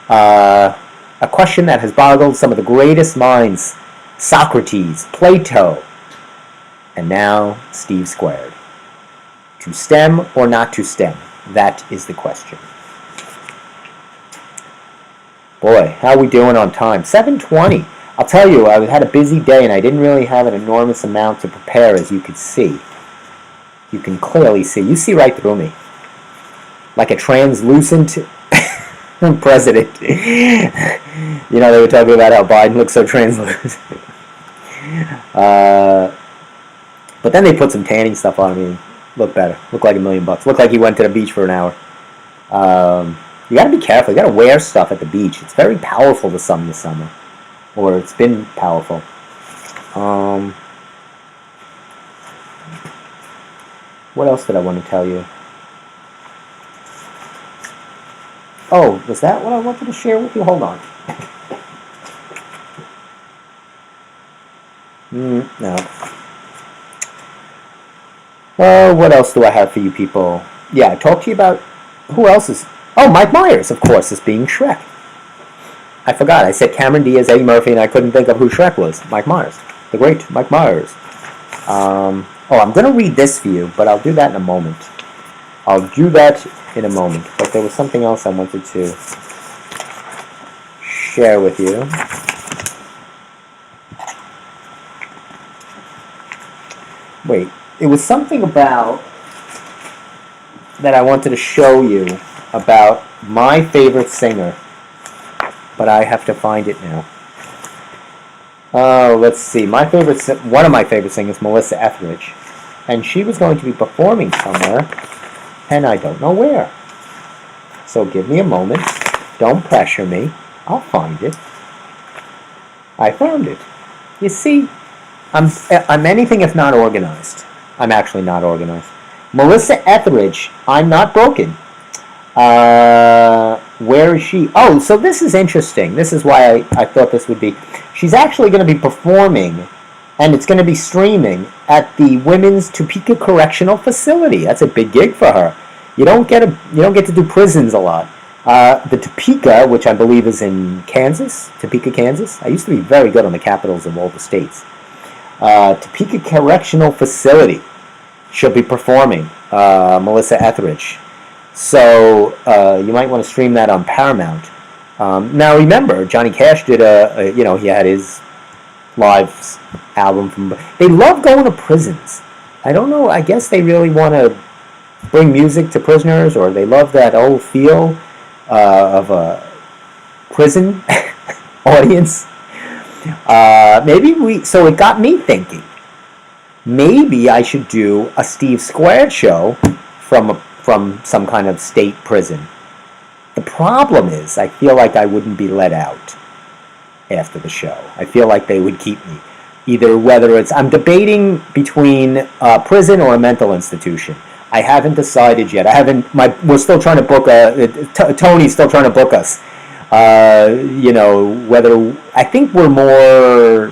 A question that has boggled some of the greatest minds. Socrates, Plato, and now Steve Squared. To stem or not to stem? That is the question. Boy, how are we doing on time? 7:20. I'll tell you, I had a busy day and I didn't really have an enormous amount to prepare, as you could see. You can clearly see. You see right through me. Like a translucent president. You know, they were talking about how Biden looks so translucent. But then they put some tanning stuff on him and looked better. Looked like $1 million. Looked like he went to the beach for an hour. You got to be careful. You got to wear stuff at the beach. It's very powerful the sun this summer. Or it's been powerful. What else did I want to tell you? Oh, was that what I wanted to share with you? Hold on. No. What else do I have for you people? Yeah, I talked to you about who else is... Oh, Mike Myers, of course, is being Shrek. I forgot. I said Cameron Diaz, Eddie Murphy, and I couldn't think of who Shrek was. Mike Myers. The great Mike Myers. I'm going to read this for you, but I'll do that in a moment. I'll do that in a moment. But there was something else I wanted to share with you. Wait. It was something about... that I wanted to show you about my favorite singer. But I have to find it now. Oh, let's see. One of my favorite singers, Melissa Etheridge. And she was going to be performing somewhere, and I don't know where. So give me a moment. Don't pressure me. I'll find it. I found it. You see, I'm anything if not organized. I'm actually not organized. Melissa Etheridge, I'm Not Broken. Where is she? Oh, so this is interesting. This is why I thought this would be. She's actually going to be performing, and it's going to be streaming at the Women's Topeka Correctional Facility. That's a big gig for her. You don't get to do prisons a lot. The Topeka, which I believe is in Kansas, Topeka, Kansas. I used to be very good on the capitals of all the states. Topeka Correctional Facility. She'll be performing. Melissa Etheridge. So you might want to stream that on Paramount. Now remember, Johnny Cash did he had his live album from. They love going to prisons. I don't know. I guess they really want to bring music to prisoners, or they love that old feel of a prison audience. So it got me thinking. Maybe I should do a Steve Squared show from some kind of state prison. The problem is, I feel like I wouldn't be let out after the show. I feel like they would keep me. I'm debating between a prison or a mental institution. I haven't decided yet. We're still trying to book Tony's still trying to book us. Whether, I think we're more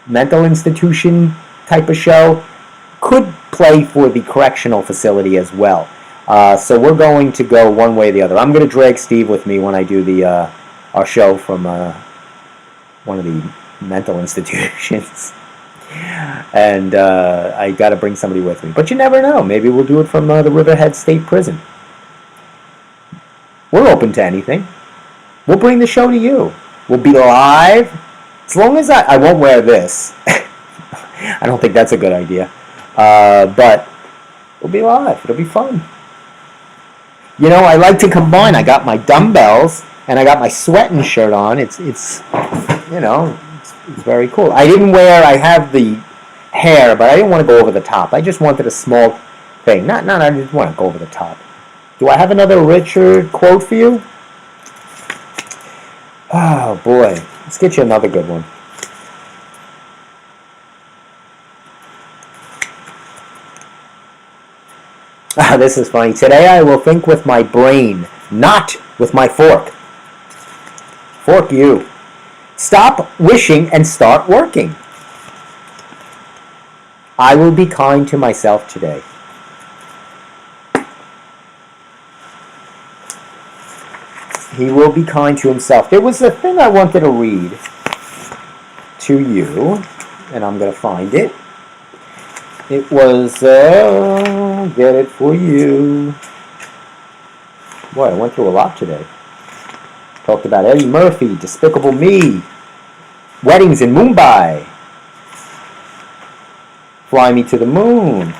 mental institution type of show. Could play for the correctional facility as well. So we're going to go one way or the other. I'm going to drag Steve with me when I do our show from one of the mental institutions. And I got to bring somebody with me. But you never know. Maybe we'll do it from the Riverhead State Prison. We're open to anything. We'll bring the show to you. We'll be live. As long as I won't wear this. I don't think that's a good idea. But we'll be live. It'll be fun. I like to combine. I got my dumbbells and I got my sweating shirt on. It's very cool. I have the hair, but I didn't want to go over the top. I just wanted a small thing. I didn't want to go over the top. Do I have another Richard quote for you? Oh boy. Let's get you another good one. This is funny. Today I will think with my brain, not with my fork. Fork you. Stop wishing and start working. I will be kind to myself today. He will be kind to himself. There was a thing I wanted to read to you, and I'm going to find it. It was, get it for you. Boy, I went through a lot today. Talked about Eddie Murphy, Despicable Me, weddings in Mumbai, Fly Me to the Moon.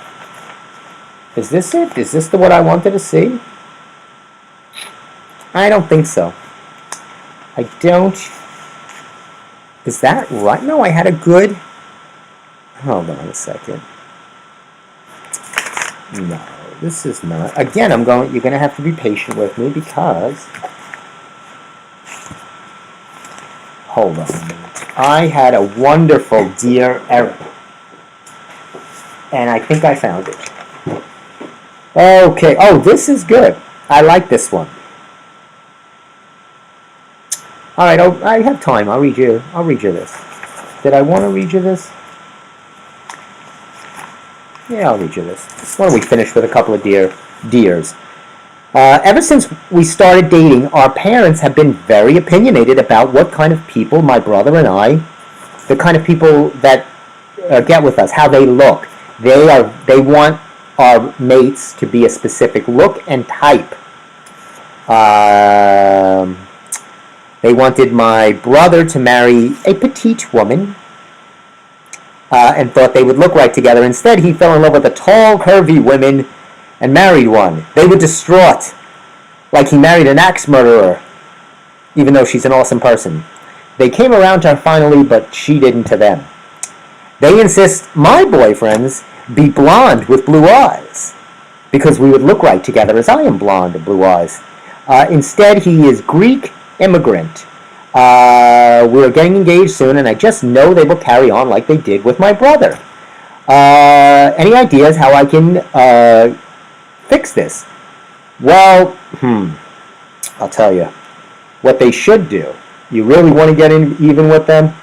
Is this it? Is this what I wanted to see? I don't think so. I don't. Is that right? No, I had a good. Hold on a second. No, this is not. Again, you're going to have to be patient with me because. Hold on a minute. I had a wonderful Dear Eric. And I think I found it. Okay. Oh, this is good. I like this one. All right. I have time. I'll read you this. Did I want to read you this? Yeah, I'll read you this. Why don't we finish with a couple of dears? Ever since we started dating, our parents have been very opinionated about what kind of people my brother and I, the kind of people that get with us, how they look. They want our mates to be a specific look and type. They wanted my brother to marry a petite woman. And thought they would look right together. Instead, he fell in love with a tall, curvy woman and married one. They were distraught, like he married an axe murderer, even though she's an awesome person. They came around to her finally, but she didn't to them. They insist my boyfriends be blonde with blue eyes, because we would look right together, as I am blonde with blue eyes. Instead, he is Greek immigrant. We're getting engaged soon, and I just know they will carry on like they did with my brother. Any ideas how I can fix this? Well, I'll tell you. What they should do, you really want to get even with them,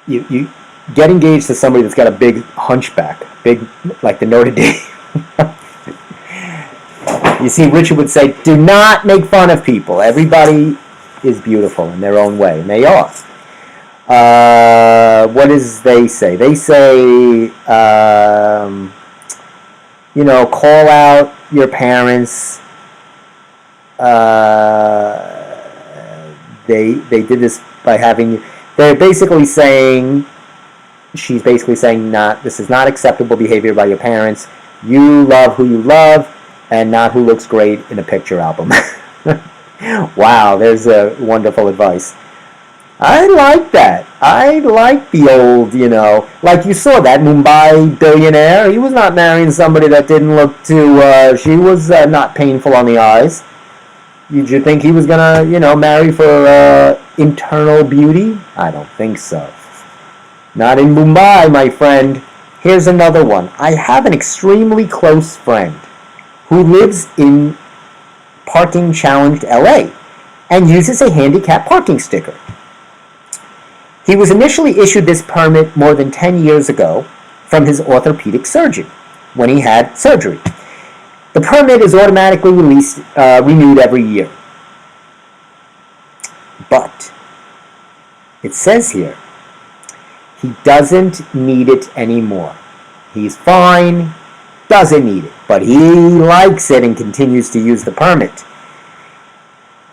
you get engaged to somebody that's got a big hunchback, big, like the Notre Dame. You see, Richard would say, do not make fun of people. Everybody is beautiful in their own way, and they are. What does they say? They say, call out your parents They did this by having. They're basically saying, she's basically saying, not, this is not acceptable behavior by your parents. You love who you love, and not who looks great in a picture album. Wow, there's a wonderful advice. I like that. I like the old, like you saw that Mumbai billionaire. He was not marrying somebody that didn't look too, she was not painful on the eyes. Did you think he was gonna, marry for internal beauty? I don't think so. Not in Mumbai, my friend. Here's another one. I have an extremely close friend who lives in parking challenged LA and uses a handicap parking sticker. He was initially issued this permit more than 10 years ago from his orthopedic surgeon when he had surgery. The permit is automatically renewed every year. But it says here, he doesn't need it anymore. He's fine, doesn't need it, but he likes it and continues to use the permit.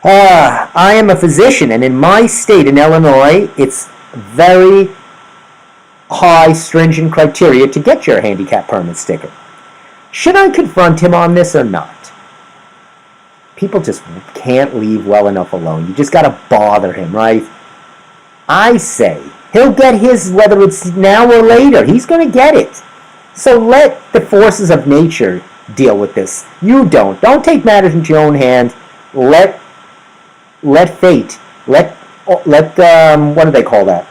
I am a physician, and in my state, in Illinois, it's very high, stringent criteria to get your handicap permit sticker. Should I confront him on this or not? People just can't leave well enough alone. You just gotta bother him, right? I say, he'll get his, whether it's now or later. He's gonna get it. So let the forces of nature deal with this. You don't. Don't take matters into your own hand. Let fate, let what do they call that?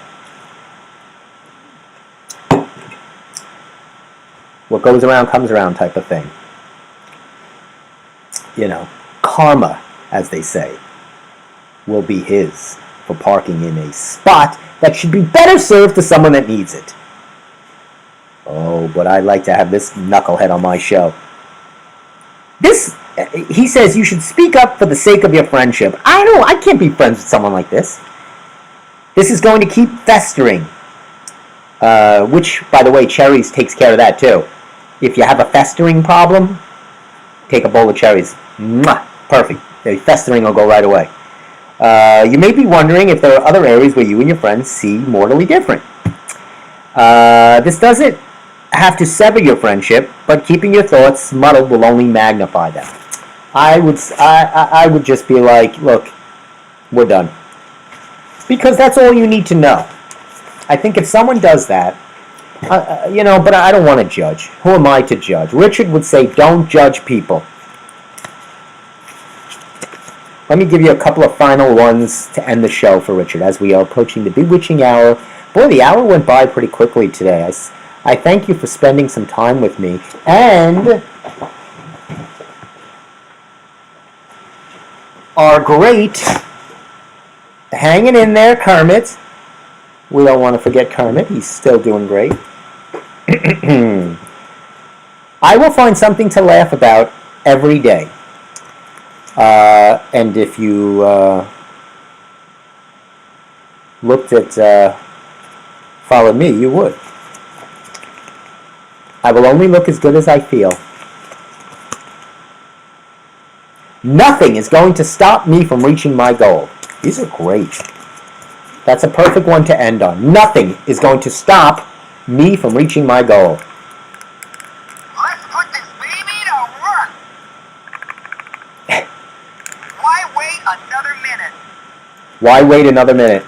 What goes around comes around type of thing. Karma, as they say, will be his for parking in a spot that should be better served to someone that needs it. Oh, but I'd like to have this knucklehead on my show. He says you should speak up for the sake of your friendship. I can't be friends with someone like this. This is going to keep festering. Which, by the way, cherries takes care of that too. If you have a festering problem, take a bowl of cherries. Mwah! Perfect. The festering will go right away. You may be wondering if there are other areas where you and your friends see mortally different. This doesn't have to sever your friendship, but keeping your thoughts muddled will only magnify them. I would just be like, look, we're done. Because that's all you need to know. I think if someone does that, but I don't want to judge. Who am I to judge? Richard would say, don't judge people. Let me give you a couple of final ones to end the show for Richard as we are approaching the bewitching hour. Boy, the hour went by pretty quickly today. I thank you for spending some time with me. And our great, hanging in there, Kermit. We don't want to forget Kermit. He's still doing great. I will find something to laugh about every day. And if you looked at Follow Me, you would. I will only look as good as I feel. Nothing is going to stop me from reaching my goal. These are great. That's a perfect one to end on. Nothing is going to stop me from reaching my goal. Let's put this baby to work. Why wait another minute? Why wait another minute?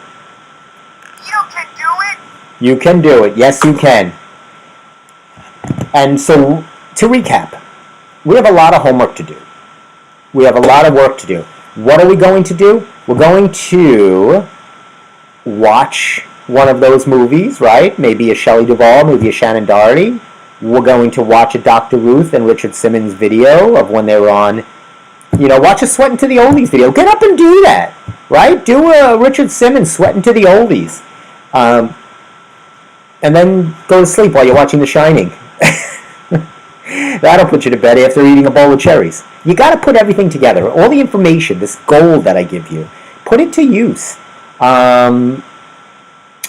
You can do it. You can do it. Yes, you can. And so, to recap, we have a lot of homework to do. We have a lot of work to do. What are we going to do? We're going to watch one of those movies, right? Maybe a Shelley Duvall, maybe a Shannon Doherty. We're going to watch a Dr. Ruth and Richard Simmons video of when they were on, watch a Sweatin' to the Oldies video. Get up and do that, right? Do a Richard Simmons Sweatin' to the Oldies. And then go to sleep while you're watching The Shining. That'll put you to bed after eating a bowl of cherries. You got to put everything together. All the information, this gold that I give you, put it to use.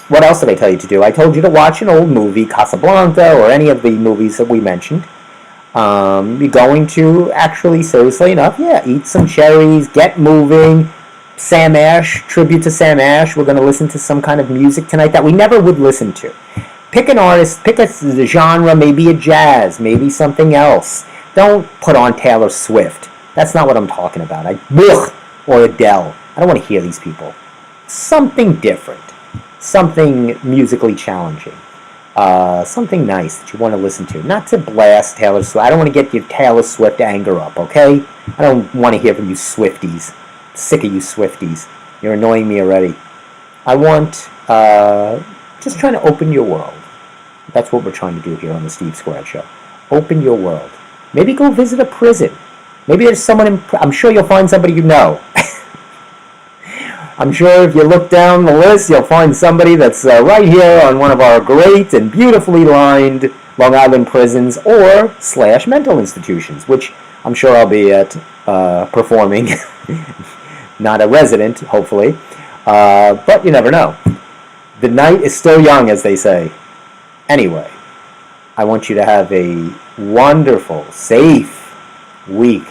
What else did I tell you to do? I told you to watch an old movie, Casablanca, or any of the movies that we mentioned. You're going to actually, seriously enough, yeah, eat some cherries, get moving. Sam Ash, tribute to Sam Ash. We're going to listen to some kind of music tonight that we never would listen to. Pick an artist, pick a genre, maybe a jazz, maybe something else. Don't put on Taylor Swift. That's not what I'm talking about. Or Adele. I don't want to hear these people. Something different. Something musically challenging. Something nice that you want to listen to. Not to blast Taylor Swift. I don't want to get your Taylor Swift anger up, okay? I don't want to hear from you Swifties. I'm sick of you Swifties. You're annoying me already. I want, just trying to open your world. That's what we're trying to do here on the Steve Squared Show. Open your world. Maybe go visit a prison. Maybe there's someone I'm sure you'll find somebody you know. I'm sure if you look down the list, you'll find somebody that's right here on one of our great and beautifully lined Long Island prisons or / mental institutions, which I'm sure I'll be at performing. Not a resident, hopefully. But you never know. The night is still young, as they say. Anyway, I want you to have a wonderful, safe week.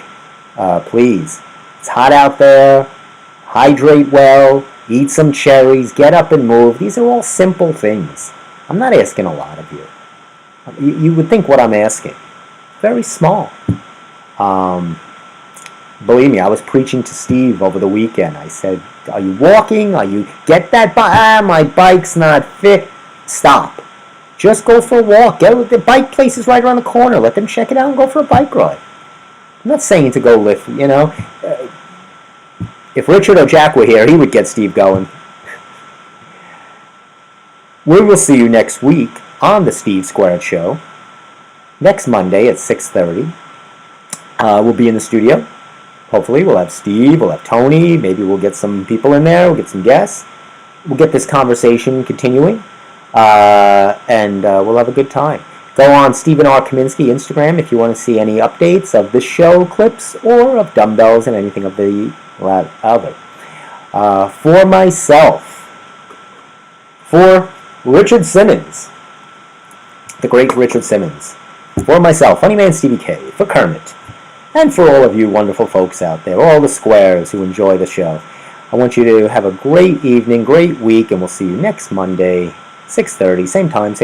Please. It's hot out there. Hydrate well. Eat some cherries. Get up and move. These are all simple things. I'm not asking a lot of you. You would think what I'm asking. Very small. Believe me, I was preaching to Steve over the weekend. I said, are you walking? Get that bike? My bike's not fit. Stop. Just go for a walk. The bike place is right around the corner. Let them check it out and go for a bike ride. I'm not saying to go lift, if Richard or Jack were here, he would get Steve going. We will see you next week on the Steve Squared Show. Next Monday at 6:30. We'll be in the studio. Hopefully we'll have Steve, we'll have Tony, maybe we'll get some people in there, we'll get some guests. We'll get this conversation continuing, and we'll have a good time. Go on Stephen R. Kaminsky Instagram if you want to see any updates of this show, clips, or of dumbbells and anything of the other. For myself, for Richard Simmons, the great Richard Simmons, for myself, Funny Man Stevie K, for Kermit, and for all of you wonderful folks out there, all the squares who enjoy the show, I want you to have a great evening, great week, and we'll see you next Monday, 6:30, same time, same